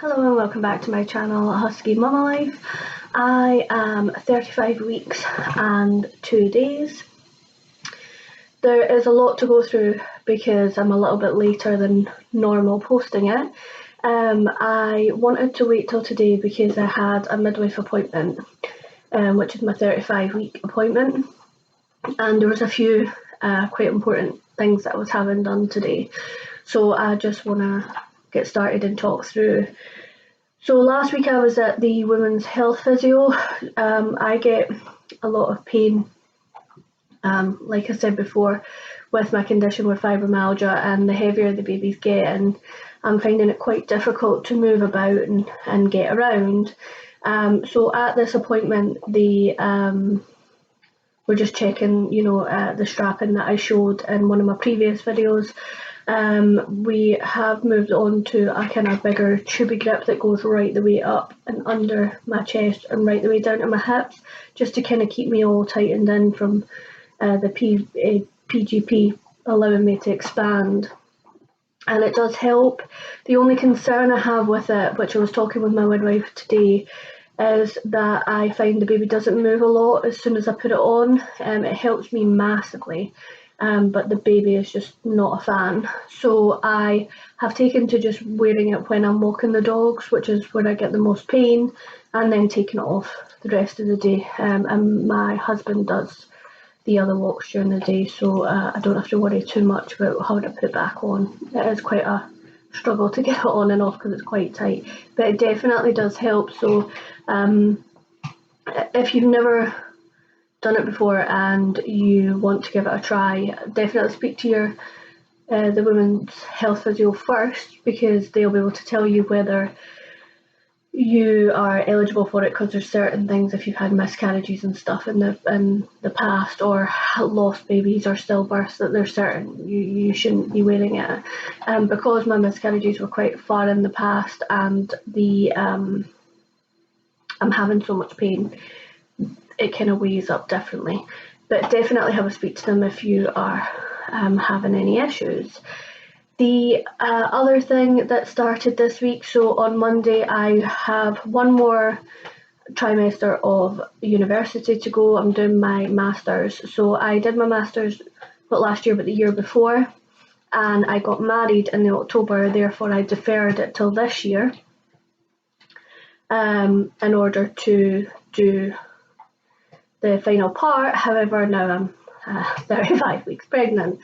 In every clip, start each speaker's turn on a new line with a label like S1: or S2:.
S1: Hello and welcome back to my channel, Husky Mama Life. I am 35 weeks and 2 days. There is a lot to go through because I'm a little bit later than normal posting it. I wanted to wait till today because I had a midwife appointment, which is my 35-week appointment, and there was a few quite important things that I was having done today. So I just want to get started and talk through. So last week I was at the Women's Health Physio. I get a lot of pain, like I said before, with my condition with fibromyalgia, and the heavier the babies get, and I'm finding it quite difficult to move about and get around. So at this appointment, we're just checking, the strapping that I showed in one of my previous videos. We have moved on to a kind of bigger tubey grip that goes right the way up and under my chest and right the way down to my hips, just to kind of keep me all tightened in from the PGP allowing me to expand. And it does help. The only concern I have with it, which I was talking with my midwife today, is that I find the baby doesn't move a lot as soon as I put it on. It helps me massively. But the baby is just not a fan. So I have taken to just wearing it when I'm walking the dogs, which is where I get the most pain, and then taking it off the rest of the day. And my husband does the other walks during the day, so I don't have to worry too much about how to put it back on. It is quite a struggle to get it on and off because it's quite tight, but it definitely does help. So if you've never done it before and you want to give it a try, definitely speak to the Women's Health Physio first, because they'll be able to tell you whether you are eligible for it, because there's certain things, if you've had miscarriages and stuff in the past, or lost babies or stillbirths, that there's certain you shouldn't be wearing it. Because my miscarriages were quite far in the past and I'm having so much pain, it kind of weighs up differently. But definitely have a speak to them if you are having any issues. The other thing that started this week, so on Monday I have one more trimester of university to go. I'm doing my masters. So I did my masters not last year but the year before, and I got married in October, therefore I deferred it till this year in order to do the final part. However, now I'm 35 weeks pregnant,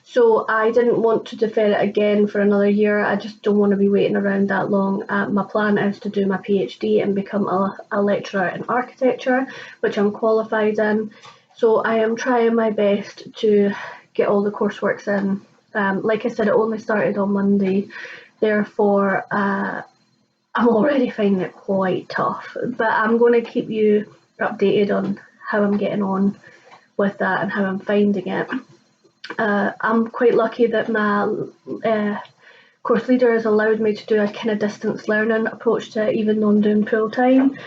S1: so I didn't want to defer it again for another year. I just don't want to be waiting around that long. My plan is to do my PhD and become a lecturer in architecture, which I'm qualified in. So I am trying my best to get all the courseworks in. Like I said, it only started on Monday, therefore I'm already finding it quite tough, but I'm going to keep you updated on how I'm getting on with that and how I'm finding it. I'm quite lucky that my course leader has allowed me to do a kind of distance learning approach to it, even though I'm doing full time.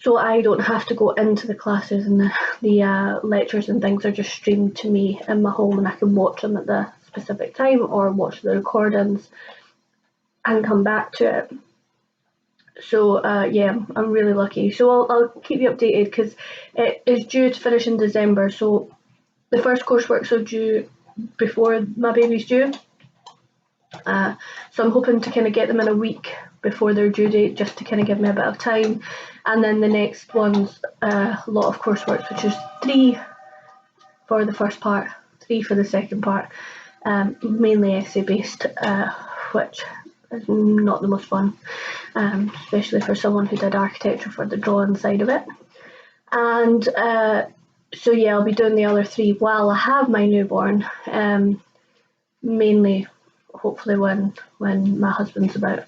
S1: So I don't have to go into the classes, and the lectures and things are just streamed to me in my home, and I can watch them at the specific time or watch the recordings and come back to it. So yeah, I'm really lucky. So I'll keep you updated, because it is due to finish in December. So the first courseworks are due before my baby's due. So I'm hoping to kind of get them in a week before their due date, just to kind of give me a bit of time. And then the next one's a lot of coursework, which is 3 for the first part, 3 for the second part, mainly essay based, which is not the most fun, especially for someone who did architecture for the drawing side of it. And so yeah, I'll be doing the other 3 while I have my newborn, mainly hopefully when my husband's about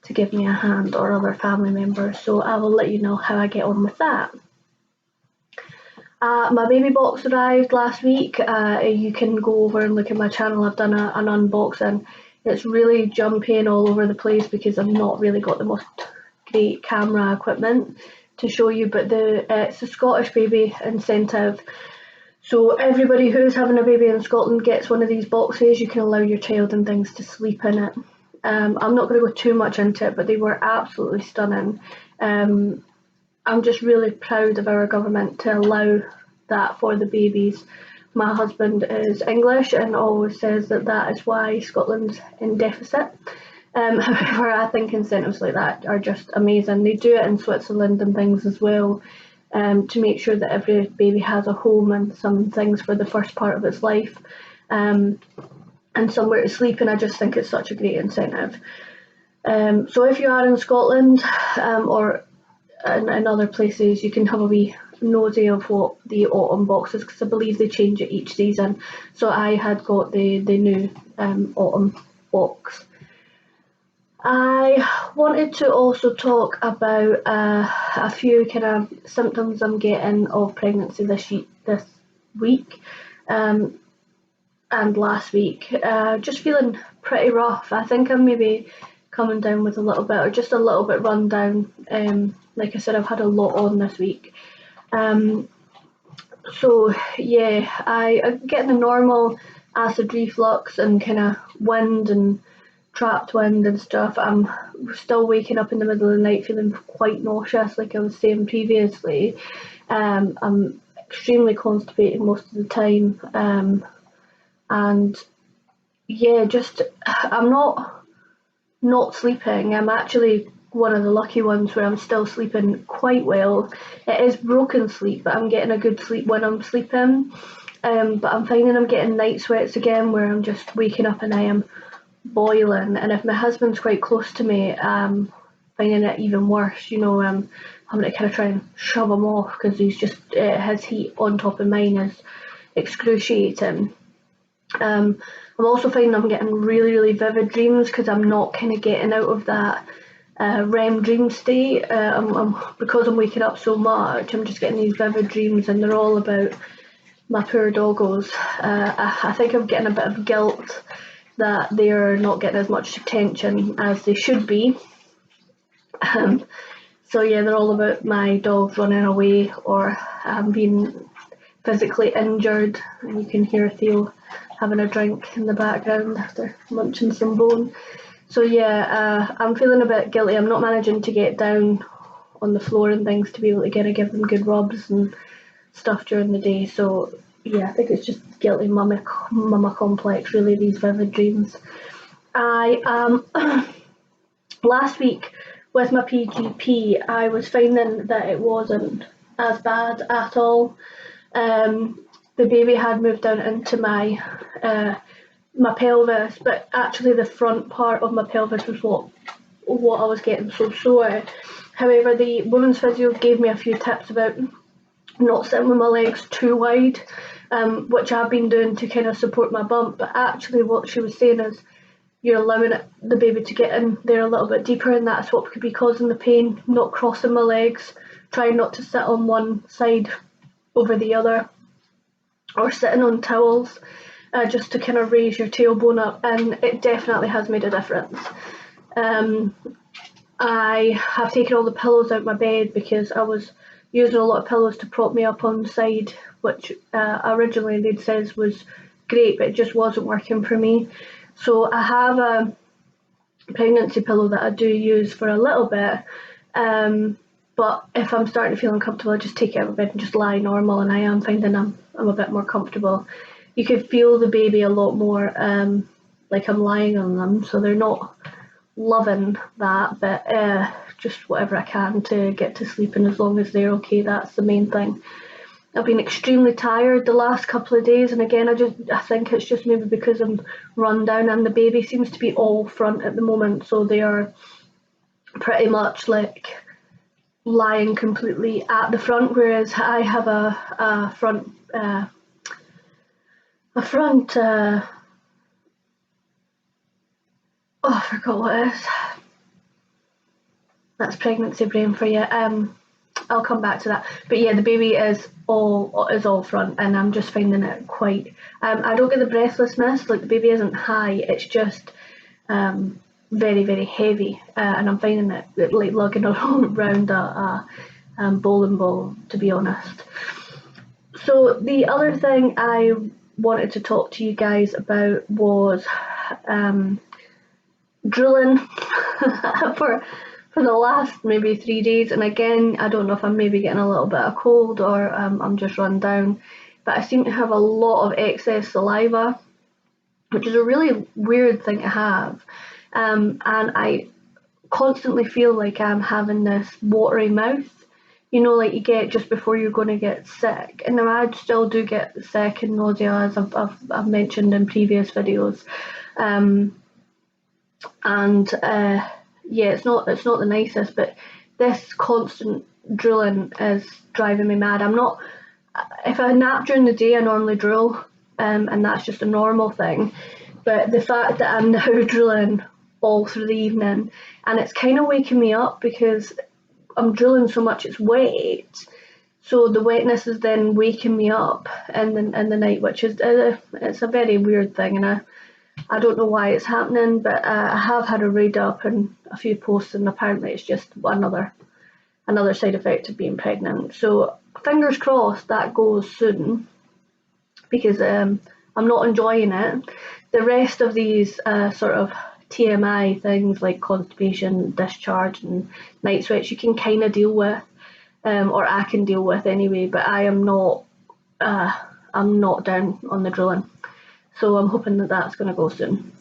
S1: to give me a hand, or other family members. So I will let you know how I get on with that. My baby box arrived last week. You can go over and look at my channel. I've done an unboxing. It's really jumpy and all over the place because I've not really got the most great camera equipment to show you, but it's a Scottish baby incentive. So everybody who's having a baby in Scotland gets one of these boxes. You can allow your child and things to sleep in it. I'm not going to go too much into it, but they were absolutely stunning. I'm just really proud of our government to allow that for the babies. My husband is English and always says that that is why Scotland's in deficit. However, I think incentives like that are just amazing. They do it in Switzerland and things as well, to make sure that every baby has a home and some things for the first part of its life, and somewhere to sleep, and I just think it's such a great incentive. So if you are in Scotland, or in other places, you can have a wee nosy of what the autumn box is, because I believe they change it each season. So I had got the new autumn box. I wanted to also talk about a few kind of symptoms I'm getting of pregnancy this week, and last week. Just feeling pretty rough. I think I'm maybe coming down with a little bit, or just a little bit run down. Like I said, I've had a lot on this week. So yeah, I'm getting the normal acid reflux and kind of wind and trapped wind and stuff. I'm still waking up in the middle of the night feeling quite nauseous, like I was saying previously. I'm extremely constipated most of the time, and yeah, just I'm not sleeping. I'm actually one of the lucky ones where I'm still sleeping quite well. It is broken sleep, but I'm getting a good sleep when I'm sleeping. But I'm finding I'm getting night sweats again, where I'm just waking up and I am boiling. And if my husband's quite close to me, finding it even worse. Having to kind of try and shove him off, because he's just his heat on top of mine is excruciating. I'm also finding I'm getting really, really vivid dreams, because I'm not kind of getting out of that REM dream state. Because I'm waking up so much, I'm just getting these vivid dreams, and they're all about my poor doggos. I think I'm getting a bit of guilt that they're not getting as much attention as they should be. So yeah, they're all about my dogs running away, or being physically injured, and you can hear Theo having a drink in the background after munching some bone. So yeah, I'm feeling a bit guilty. I'm not managing to get down on the floor and things to be able to kind of give them good rubs and stuff during the day. So yeah, I think it's just guilty mama complex, really, these vivid dreams. Last week with my PGP, I was finding that it wasn't as bad at all. The baby had moved down into my pelvis, but actually the front part of my pelvis was what I was getting so sore. However, the women's physio gave me a few tips about not sitting with my legs too wide, which I've been doing to kind of support my bump. But actually what she was saying is you're allowing the baby to get in there a little bit deeper, and that's what could be causing the pain, not crossing my legs, trying not to sit on one side over the other, or sitting on towels, just to kind of raise your tailbone up, and it definitely has made a difference. I have taken all the pillows out my bed, because I was using a lot of pillows to prop me up on the side, which originally they'd says was great, but it just wasn't working for me. So I have a pregnancy pillow that I do use for a little bit, but if I'm starting to feel uncomfortable, I just take it out of bed and just lie normal, and I am finding I'm a bit more comfortable. You could feel the baby a lot more, like I'm lying on them, so they're not loving that, but just whatever I can to get to sleep, and as long as they're okay, that's the main thing. I've been extremely tired the last couple of days, and again, I think it's just maybe because I'm run down, and the baby seems to be all front at the moment, so they are pretty much like lying completely at the front, whereas I have a front I forgot what it is. That's pregnancy brain for you. I'll come back to that. But yeah, the baby is all front, and I'm just finding it quite. I don't get the breathlessness, like the baby isn't high. It's just very, very heavy, and I'm finding it like lugging around a bowling ball, to be honest. So the other thing I wanted to talk to you guys about was drooling for the last maybe 3 days, and again, I don't know if I'm maybe getting a little bit of cold or I'm just run down, but I seem to have a lot of excess saliva, which is a really weird thing to have, and I constantly feel like I'm having this watery mouth, like you get just before you're going to get sick. And now I still do get sick and nausea, as I've mentioned in previous videos. And yeah, it's not the nicest, but this constant drooling is driving me mad. If I nap during the day, I normally drool, and that's just a normal thing. But the fact that I'm now drooling all through the evening, and it's kind of waking me up because I'm drooling so much it's wet. So the wetness is then waking me up in the night, which is it's a very weird thing, and I don't know why it's happening, but I have had a read up and a few posts, and apparently it's just another side effect of being pregnant. So fingers crossed that goes soon, because I'm not enjoying it. The rest of these sort of TMI things like constipation, discharge, and night sweats, you can kind of deal with, or I can deal with anyway. But I'm not down on the drooling, so I'm hoping that that's going to go soon.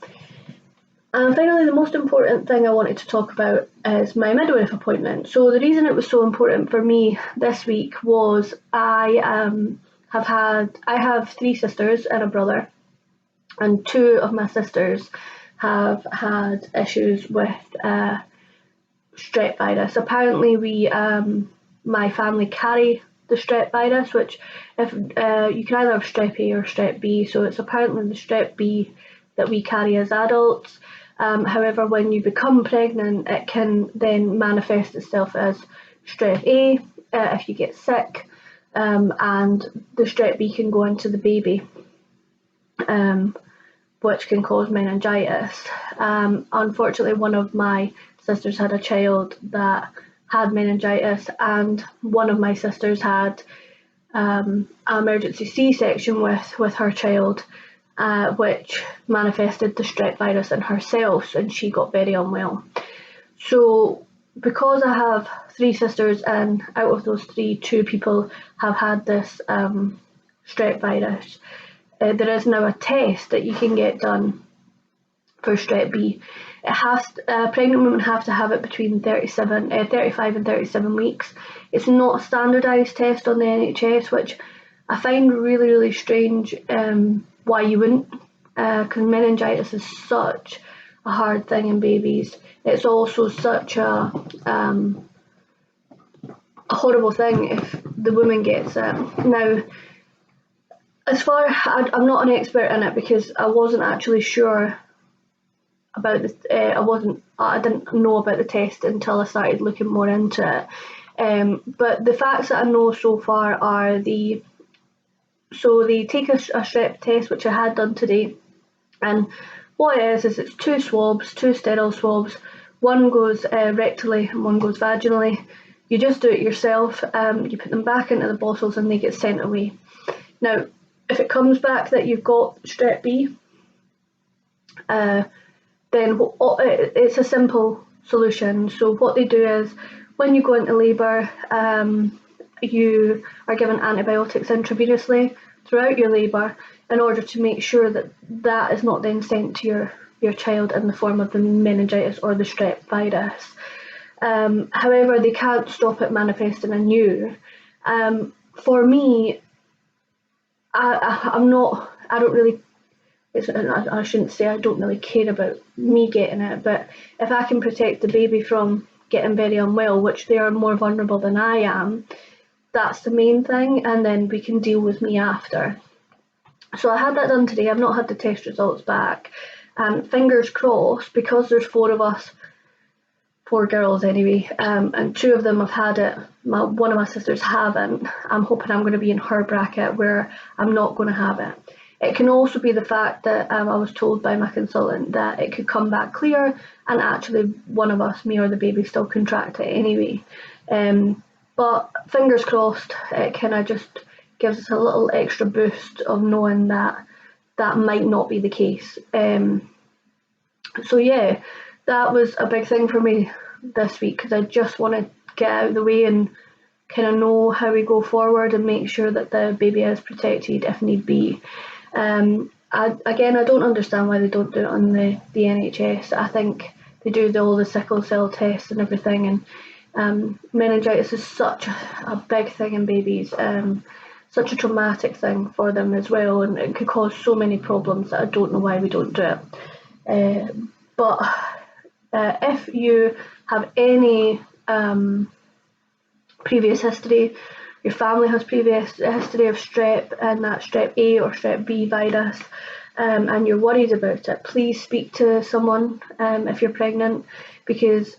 S1: And finally, the most important thing I wanted to talk about is my midwife appointment. So the reason it was so important for me this week was I have 3 sisters and a brother, and 2 of my sisters have had issues with strep virus. Apparently, my family carry the strep virus, which if you can either have strep A or strep B. So it's apparently the strep B that we carry as adults. However, when you become pregnant, it can then manifest itself as strep A if you get sick, and the strep B can go into the baby, which can cause meningitis. Unfortunately, one of my sisters had a child that had meningitis, and one of my sisters had an emergency C-section with her child, which manifested the strep virus in herself, and she got very unwell. So because I have 3 sisters, and out of those 3, 2 people have had this strep virus, there is now a test that you can get done for strep B. Pregnant women have to have it between 35 and 37 weeks. It's not a standardised test on the NHS, which I find really, really strange. Why you wouldn't? Because meningitis is such a hard thing in babies. It's also such a horrible thing if the woman gets it. Now, I'm not an expert in it because I wasn't actually sure about this. I didn't know about the test until I started looking more into it. But the facts that I know so far are so they take a strep test, which I had done today, and what it is it's 2 swabs, 2 sterile swabs. One goes rectally and one goes vaginally. You just do it yourself. You put them back into the bottles and they get sent away. Now, if it comes back that you've got strep B, then it's a simple solution. So what they do is, when you go into labour, you are given antibiotics intravenously throughout your labour in order to make sure that that is not then sent to your child in the form of the meningitis or the strep virus. However, they can't stop it manifesting in you. For me, I shouldn't say I don't really care about me getting it, but if I can protect the baby from getting very unwell, which they are more vulnerable than I am, that's the main thing, and then we can deal with me after. So I had that done today. I've not had the test results back, and fingers crossed, because there's 4 of us, 4 girls anyway, and 2 of them have had it. One of my sisters haven't. I'm hoping I'm going to be in her bracket where I'm not going to have it. It can also be the fact that I was told by my consultant that it could come back clear, and actually one of us, me or the baby, still contract it anyway. But fingers crossed, it kind of just gives us a little extra boost of knowing that that might not be the case. So yeah, that was a big thing for me this week, because I just want to get out of the way and kind of know how we go forward and make sure that the baby is protected if need be. I don't understand why they don't do it on the NHS. I think they do all the sickle cell tests and everything, and meningitis is such a big thing in babies, such a traumatic thing for them as well, and it could cause so many problems that I don't know why we don't do it. But if you have any previous history, your family has previous history of strep and that strep A or strep B virus, and you're worried about it, please speak to someone if you're pregnant, because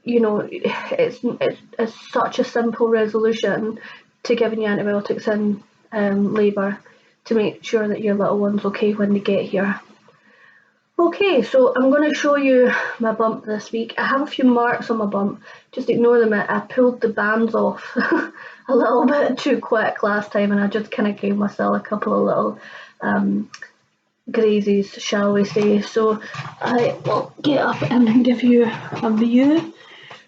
S1: it's such a simple resolution to giving you antibiotics in labour to make sure that your little one's okay when they get here. Okay, so I'm going to show you my bump this week. I have a few marks on my bump, just ignore them. I pulled the bands off a little bit too quick last time, and I just kind of gave myself a couple of little grazes, shall we say. So I will get up and give you a view.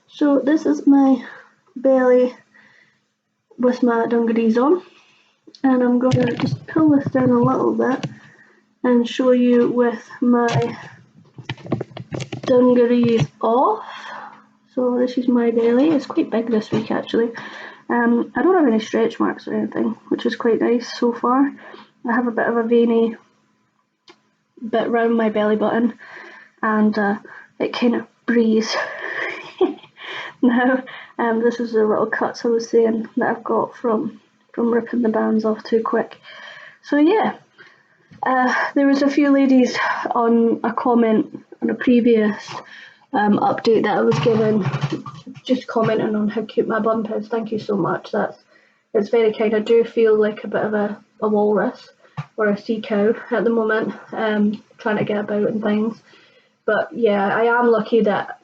S1: So this is my belly with my dungarees on, and I'm going to just pull this down a little bit and show you with my dungarees off. So this is my belly. It's quite big this week actually. I don't have any stretch marks or anything, which is quite nice so far. I have a bit of a veiny bit round my belly button, and it kind of breathes. Now, this is the little cuts I was saying that I've got from ripping the bands off too quick. So yeah. There was a few ladies on a comment on a previous update that I was given, just commenting on how cute my bump is. Thank you so much. It's very kind. I do feel like a bit of a walrus or a sea cow at the moment, trying to get about and things. But yeah, I am lucky that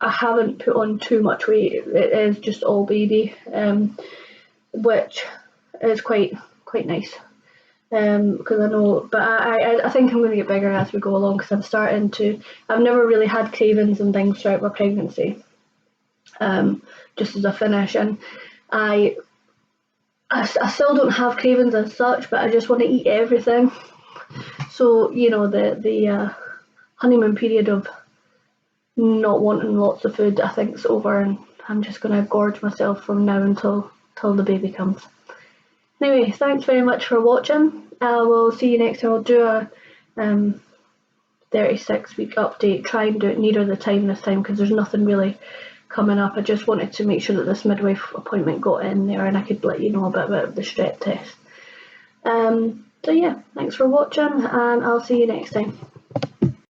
S1: I haven't put on too much weight. It is just all baby, which is quite nice. Because I know, but I think I'm going to get bigger as we go along, because I've never really had cravings and things throughout my pregnancy, just as a finish, and I still don't have cravings as such, but I just want to eat everything. So the honeymoon period of not wanting lots of food, I think, is over, and I'm just going to gorge myself from now until the baby comes. Anyway, thanks very much for watching. I will see you next time. I'll do a 36-week update. Try and do it nearer the time this time, because there's nothing really coming up. I just wanted to make sure that this midwife appointment got in there and I could let you know a bit about the strep test. So yeah, thanks for watching, and I'll see you next time.